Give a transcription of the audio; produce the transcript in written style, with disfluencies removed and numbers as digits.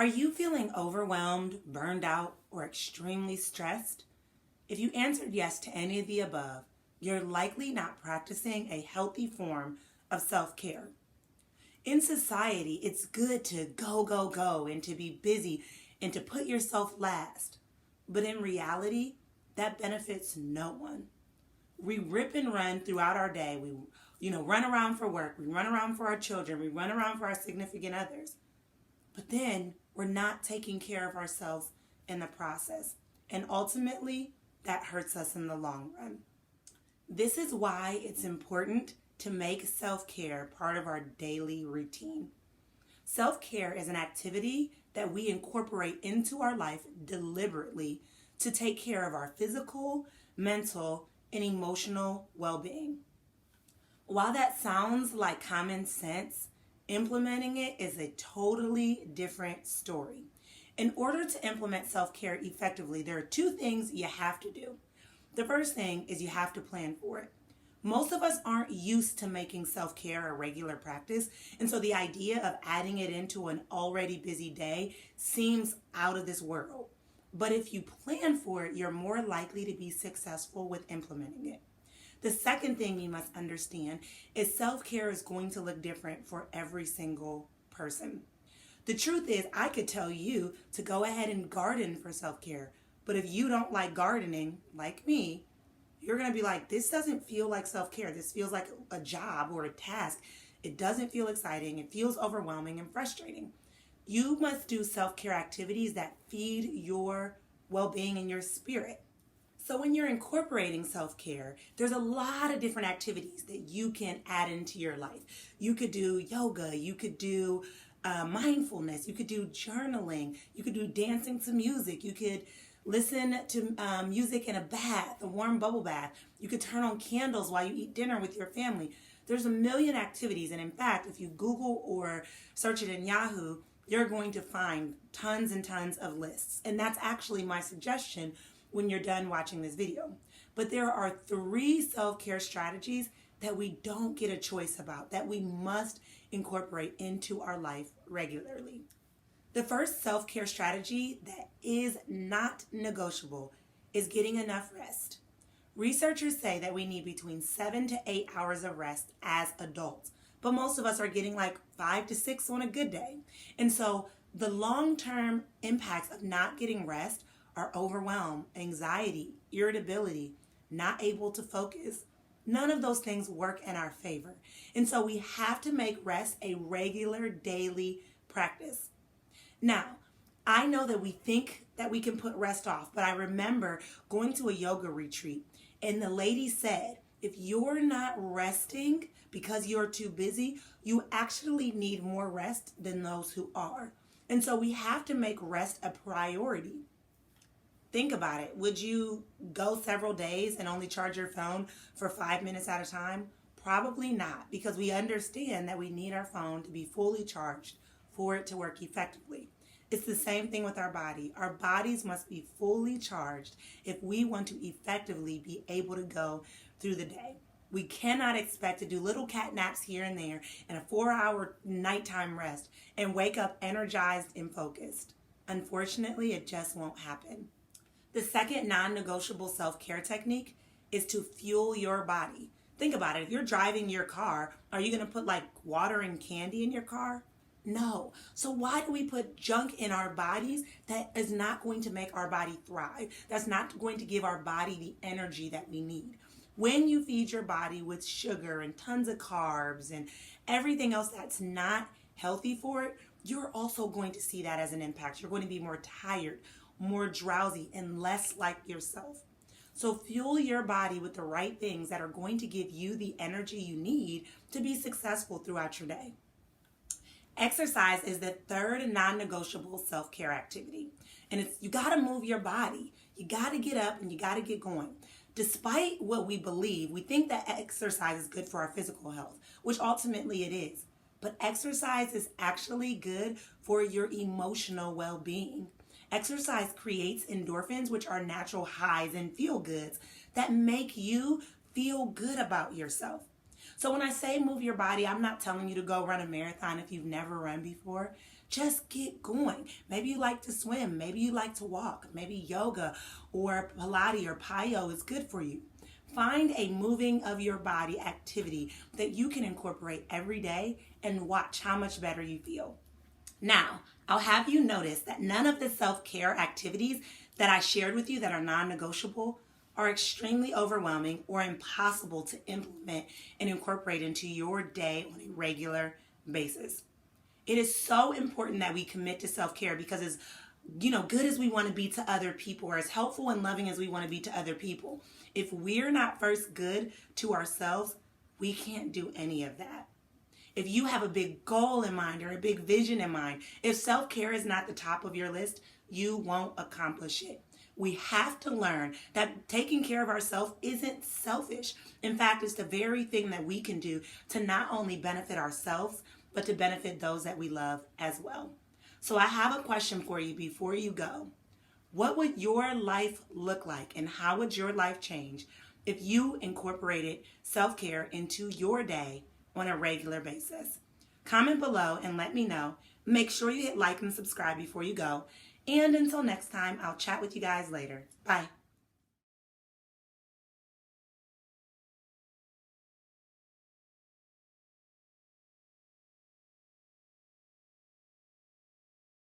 Are you feeling overwhelmed, burned out, or extremely stressed? If you answered yes to any of the above, you're likely not practicing a healthy form of self care. In society, it's good to go, go, go, and to be busy and to put yourself last. But in reality, that benefits no one. We rip and run throughout our day. We run around for work. We run around for our children. We run around for our significant others. But then we're not taking care of ourselves in the process. And ultimately, that hurts us in the long run. This is why it's important to make self-care part of our daily routine. Self-care is an activity that we incorporate into our life deliberately to take care of our physical, mental, and emotional well-being. While that sounds like common sense, implementing it is a totally different story. In order to implement self-care effectively, there are two things you have to do. The first thing is you have to plan for it. Most of us aren't used to making self-care a regular practice, and so the idea of adding it into an already busy day seems out of this world. But if you plan for it, you're more likely to be successful with implementing it. The second thing you must understand is self-care is going to look different for every single person. The truth is, I could tell you to go ahead and garden for self-care, but if you don't like gardening, like me, you're going to be like, this doesn't feel like self-care. This feels like a job or a task. It doesn't feel exciting. It feels overwhelming and frustrating. You must do self-care activities that feed your well-being and your spirit. So when you're incorporating self-care, there's a lot of different activities that you can add into your life. You could do yoga, you could do mindfulness, you could do journaling, you could do dancing to music, you could listen to music in a bath, a warm bubble bath. You could turn on candles while you eat dinner with your family. There's a million activities, and in fact, if you Google or search it in Yahoo, you're going to find tons and tons of lists. And that's actually my suggestion when you're done watching this video. But there are 3 self-care strategies that we don't get a choice about, that we must incorporate into our life regularly. The first self-care strategy that is not negotiable is getting enough rest. Researchers say that we need between 7 to 8 hours of rest as adults, but most of us are getting like 5 to 6 on a good day. And so the long-term impacts of not getting rest are overwhelm, anxiety, irritability, not able to focus. None of those things work in our favor. And so we have to make rest a regular daily practice. Now, I know that we think that we can put rest off, but I remember going to a yoga retreat and the lady said, if you're not resting because you're too busy, you actually need more rest than those who are. And so we have to make rest a priority. Think about it. Would you go several days and only charge your phone for 5 minutes at a time? Probably not, because we understand that we need our phone to be fully charged for it to work effectively. It's the same thing with our body. Our bodies must be fully charged if we want to effectively be able to go through the day. We cannot expect to do little cat naps here and there and a 4-hour nighttime rest and wake up energized and focused. Unfortunately, it just won't happen. The second non-negotiable self-care technique is to fuel your body. Think about it. If you're driving your car, are you going to put like water and candy in your car? No. So why do we put junk in our bodies that is not going to make our body thrive? That's not going to give our body the energy that we need. When you feed your body with sugar and tons of carbs and everything else that's not healthy for it, you're also going to see that as an impact. You're going to be more tired, more drowsy, and less like yourself. So fuel your body with the right things that are going to give you the energy you need to be successful throughout your day. Exercise is the third non-negotiable self-care activity. And you got to move your body. You got to get up and you got to get going. Despite what we believe, we think that exercise is good for our physical health, which ultimately it is. But exercise is actually good for your emotional well-being. Exercise creates endorphins, which are natural highs and feel-goods that make you feel good about yourself. So when I say move your body, I'm not telling you to go run a marathon if you've never run before. just get going. Maybe you like to swim. Maybe you like to walk. Maybe yoga or Pilates or PiYo is good for you. Find a moving of your body activity that you can incorporate every day and watch how much better you feel. Now, I'll have you notice that none of the self-care activities that I shared with you that are non-negotiable are extremely overwhelming or impossible to implement and incorporate into your day on a regular basis. It is so important that we commit to self-care because as good as we want to be to other people, or as helpful and loving as we want to be to other people, if we're not first good to ourselves, we can't do any of that. If you have a big goal in mind or a big vision in mind, if self-care is not the top of your list, you won't accomplish it. We have to learn that taking care of ourselves isn't selfish. In fact, it's the very thing that we can do to not only benefit ourselves, but to benefit those that we love as well. So I have a question for you before you go. What would your life look like and how would your life change if you incorporated self-care into your day on a regular basis? Comment below and let me know. Make sure you hit like and subscribe before you go. And until next time, I'll chat with you guys later. Bye.